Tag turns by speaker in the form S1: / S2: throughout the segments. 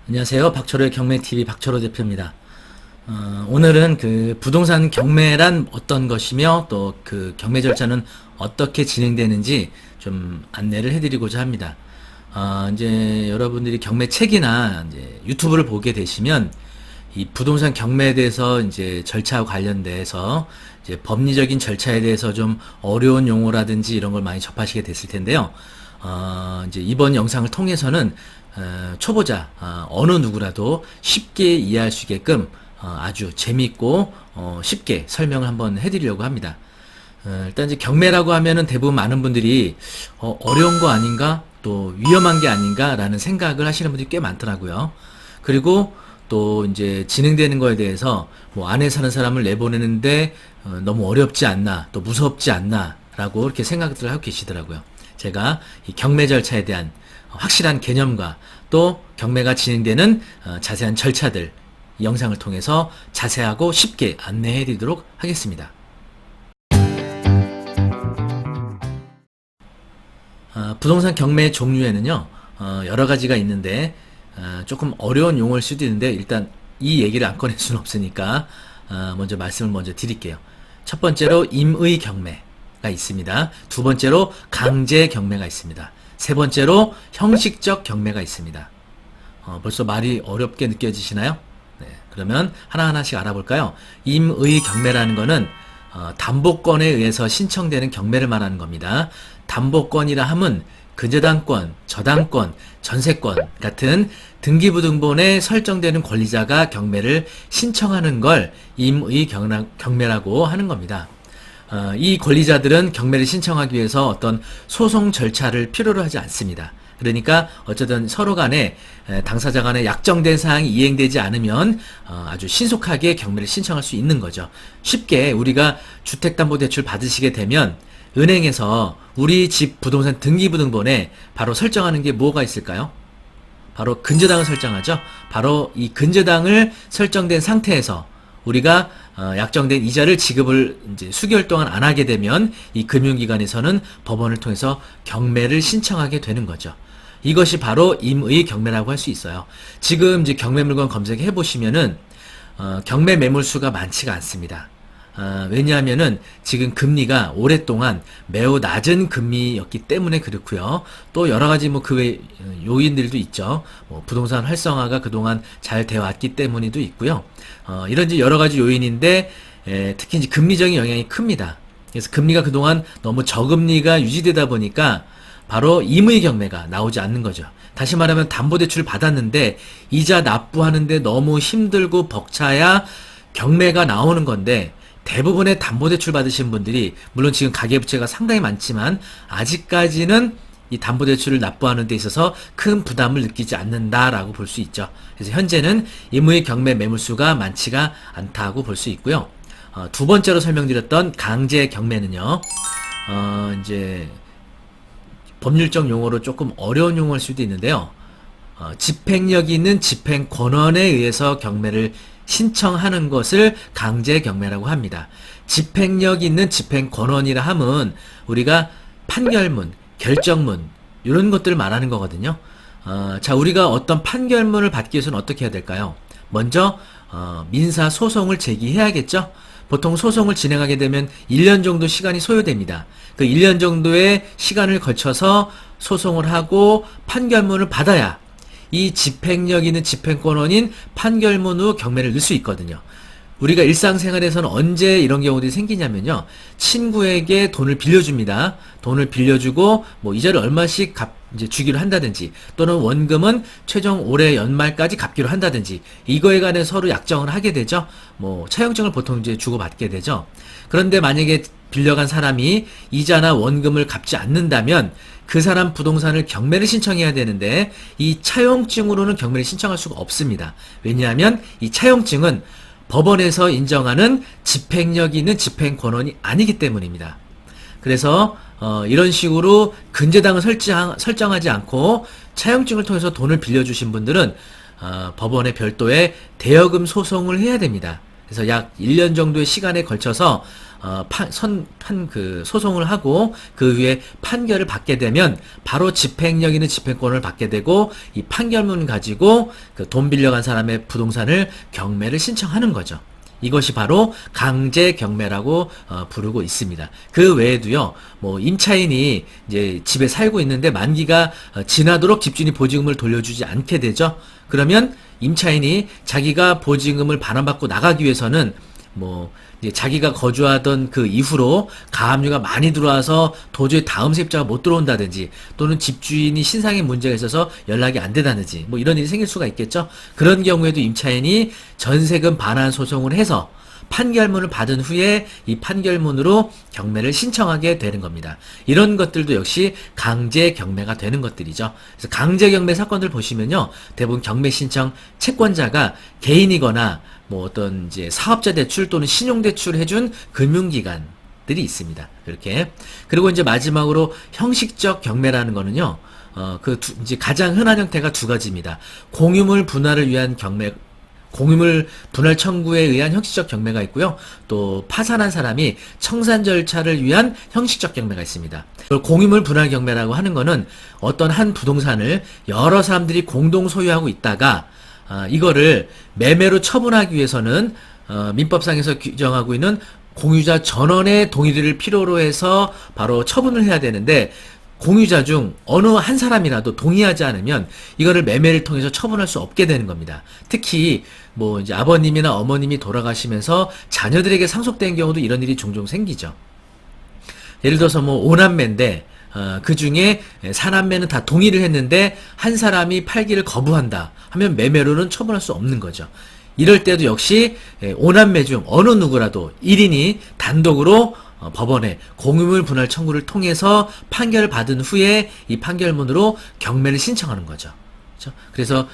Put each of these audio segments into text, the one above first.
S1: 안녕하세요. 박철호의 경매TV 박철호 대표입니다. 오늘은 그 부동산 경매란 어떤 것이며 또 그 경매 절차는 어떻게 진행되는지 좀 안내를 해드리고자 합니다. 이제 여러분들이 경매 책이나 이제 유튜브를 보게 되시면 이 부동산 경매에 대해서 이제 절차와 관련돼서 이제 법리적인 절차에 대해서 좀 어려운 용어라든지 이런 걸 많이 접하시게 됐을 텐데요. 이제 이번 영상을 통해서는 초보자 어느 누구라도 쉽게 이해할 수 있게끔 아주 재미있고 쉽게 설명을 한번 해드리려고 합니다. 일단 이제 경매라고 하면은 대부분 많은 분들이 어려운 거 아닌가 또 위험한 게 아닌가 라는 생각을 하시는 분들이 꽤 많더라고요. 그리고 또 이제 진행되는 거에 대해서 뭐 안에 사는 사람을 내보내는데 너무 어렵지 않나 또 무섭지 않나 라고 이렇게 생각들을 하고 계시더라고요. 제가 이 경매 절차에 대한 확실한 개념과 또 경매가 진행되는 자세한 절차들 이 영상을 통해서 자세하고 쉽게 안내해 드리도록 하겠습니다. 부동산 경매 종류에는요 여러 가지가 있는데 조금 어려운 용어일 수도 있는데 일단 이 얘기를 안 꺼낼 수는 없으니까 먼저 말씀을 먼저 드릴게요. 첫 번째로 임의 경매가 있습니다. 두 번째로 강제 경매가 있습니다. 세 번째로 형식적 경매가 있습니다. 벌써 말이 어렵게 느껴지시나요? 네, 그러면 하나하나씩 알아볼까요? 임의 경매라는 거는 담보권에 의해서 신청되는 경매를 말하는 겁니다. 담보권이라 함은 근저당권, 저당권, 전세권 같은 등기부등본에 설정되는 권리자가 경매를 신청하는 걸 임의 경매라고 하는 겁니다. 이 권리자들은 경매를 신청하기 위해서 어떤 소송 절차를 필요로 하지 않습니다. 그러니까 어쨌든 서로 간에 당사자 간에 약정된 사항이 이행되지 않으면 아주 신속하게 경매를 신청할 수 있는 거죠. 쉽게 우리가 주택담보대출 받으시게 되면 은행에서 우리 집 부동산 등기부등본에 바로 설정하는 게 뭐가 있을까요? 바로 근저당을 설정하죠. 바로 이 근저당을 설정된 상태에서 우리가 약정된 이자를 지급을 이제 수개월 동안 안 하게 되면 이 금융기관에서는 법원을 통해서 경매를 신청하게 되는 거죠. 이것이 바로 임의 경매라고 할 수 있어요. 지금 이제 경매 물건 검색해 보시면은 경매 매물수가 많지가 않습니다. 왜냐하면은 지금 금리가 오랫동안 매우 낮은 금리였기 때문에 그렇고요. 또 여러 가지 뭐 그 외 요인들도 있죠. 뭐 부동산 활성화가 그동안 잘 되어 왔기 때문에도 있고요. 이런 이제 여러 가지 요인인데 특히 이제 금리적인 영향이 큽니다. 그래서 금리가 그동안 너무 저금리가 유지되다 보니까 바로 임의 경매가 나오지 않는 거죠. 다시 말하면 담보대출을 받았는데 이자 납부하는데 너무 힘들고 벅차야 경매가 나오는 건데 대부분의 담보대출 받으신 분들이 물론 지금 가계부채가 상당히 많지만 아직까지는 이 담보대출을 납부하는 데 있어서 큰 부담을 느끼지 않는다라고 볼 수 있죠. 그래서 현재는 임의 경매 매물수가 많지가 않다고 볼 수 있고요. 두 번째로 설명드렸던 강제 경매는요. 이제 법률적 용어로 조금 어려운 용어일 수도 있는데요. 집행력이 있는 집행권원에 의해서 경매를 신청하는 것을 강제 경매라고 합니다. 집행력 있는 집행권원이라 함은 우리가 판결문, 결정문 이런 것들을 말하는 거거든요. 자, 우리가 어떤 판결문을 받기 위해서는 어떻게 해야 될까요? 먼저 민사 소송을 제기해야겠죠. 보통 소송을 진행하게 되면 1년 정도 시간이 소요됩니다. 그 1년 정도의 시간을 거쳐서 소송을 하고 판결문을 받아야 이 집행력 있는 집행권원인 판결문으로 경매를 넣을 수 있거든요. 우리가 일상생활에서는 언제 이런 경우들이 생기냐면요. 친구에게 돈을 빌려줍니다. 돈을 빌려주고 뭐 이자를 얼마씩 이제 주기로 한다든지 또는 원금은 최종 올해 연말까지 갚기로 한다든지 이거에 관해 서로 약정을 하게 되죠. 뭐 차용증을 보통 이제 주고받게 되죠. 그런데 만약에 빌려간 사람이 이자나 원금을 갚지 않는다면 그 사람 부동산을 경매를 신청해야 되는데 이 차용증으로는 경매를 신청할 수가 없습니다. 왜냐하면 이 차용증은 법원에서 인정하는 집행력이 있는 집행권원이 아니기 때문입니다. 그래서 이런 식으로 근저당을 설정하지 않고 차용증을 통해서 돈을 빌려주신 분들은 법원에 별도의 대여금 소송을 해야 됩니다. 그래서 약 1년 정도의 시간에 걸쳐서 소송을 하고 그 후에 판결을 받게 되면 바로 집행력 있는 집행권을 받게 되고 이 판결문 가지고 그 돈 빌려간 사람의 부동산을 경매를 신청하는 거죠. 이것이 바로 강제 경매라고 부르고 있습니다. 그 외에도요, 뭐 임차인이 이제 집에 살고 있는데 만기가 지나도록 집주인이 보증금을 돌려주지 않게 되죠. 그러면 임차인이 자기가 보증금을 반환받고 나가기 위해서는 뭐 이제 자기가 거주하던 그 이후로 가압류가 많이 들어와서 도저히 다음 세입자가 못 들어온다든지, 또는 집주인이 신상에 문제가 있어서 연락이 안 되다든지, 뭐 이런 일이 생길 수가 있겠죠. 그런 경우에도 임차인이 전세금 반환 소송을 해서 판결문을 받은 후에 이 판결문으로 경매를 신청하게 되는 겁니다. 이런 것들도 역시 강제 경매가 되는 것들이죠. 그래서 강제 경매 사건들 보시면요, 대부분 경매 신청 채권자가 개인이거나 뭐 어떤 이제 사업자 대출 또는 신용 대출을 해준 금융기관들이 있습니다. 이렇게. 그리고 이제 마지막으로 형식적 경매라는 거는요, 이제 가장 흔한 형태가 두 가지입니다. 공유물 분할을 위한 경매, 공유물 분할 청구에 의한 형식적 경매가 있고요. 또 파산한 사람이 청산 절차를 위한 형식적 경매가 있습니다. 공유물 분할 경매라고 하는 거는 어떤 한 부동산을 여러 사람들이 공동 소유하고 있다가 이거를 매매로 처분하기 위해서는 민법상에서 규정하고 있는 공유자 전원의 동의를 필요로 해서 바로 처분을 해야 되는데, 공유자 중 어느 한 사람이라도 동의하지 않으면 이거를 매매를 통해서 처분할 수 없게 되는 겁니다. 특히 뭐 이제 아버님이나 어머님이 돌아가시면서 자녀들에게 상속된 경우도 이런 일이 종종 생기죠. 예를 들어서 뭐 오남매인데 그 중에 사남매는 다 동의를 했는데 한 사람이 팔기를 거부한다 하면 매매로는 처분할 수 없는 거죠. 이럴 때도 역시 오남매 중 어느 누구라도 1인이 단독으로 법원에 공유물 분할 청구를 통해서 판결을 받은 후에 이 판결문으로 경매를 신청하는 거죠. 그렇죠? 그래서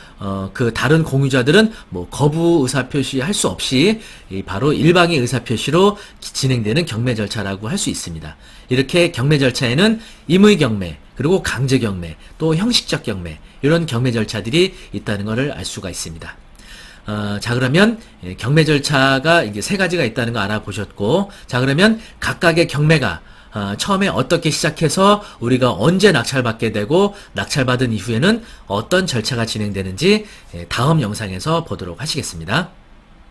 S1: 그 다른 공유자들은 뭐 거부 의사 표시할 수 없이 바로 일방의 의사 표시로 진행되는 경매 절차라고 할 수 있습니다. 이렇게 경매 절차에는 임의 경매, 그리고 강제 경매, 또 형식적 경매, 이런 경매 절차들이 있다는 것을 알 수가 있습니다. 자, 그러면 경매 절차가 이제 세 가지가 있다는 거 알아보셨고, 자, 그러면 각각의 경매가 처음에 어떻게 시작해서 우리가 언제 낙찰받게 되고 낙찰받은 이후에는 어떤 절차가 진행되는지 다음 영상에서 보도록 하시겠습니다.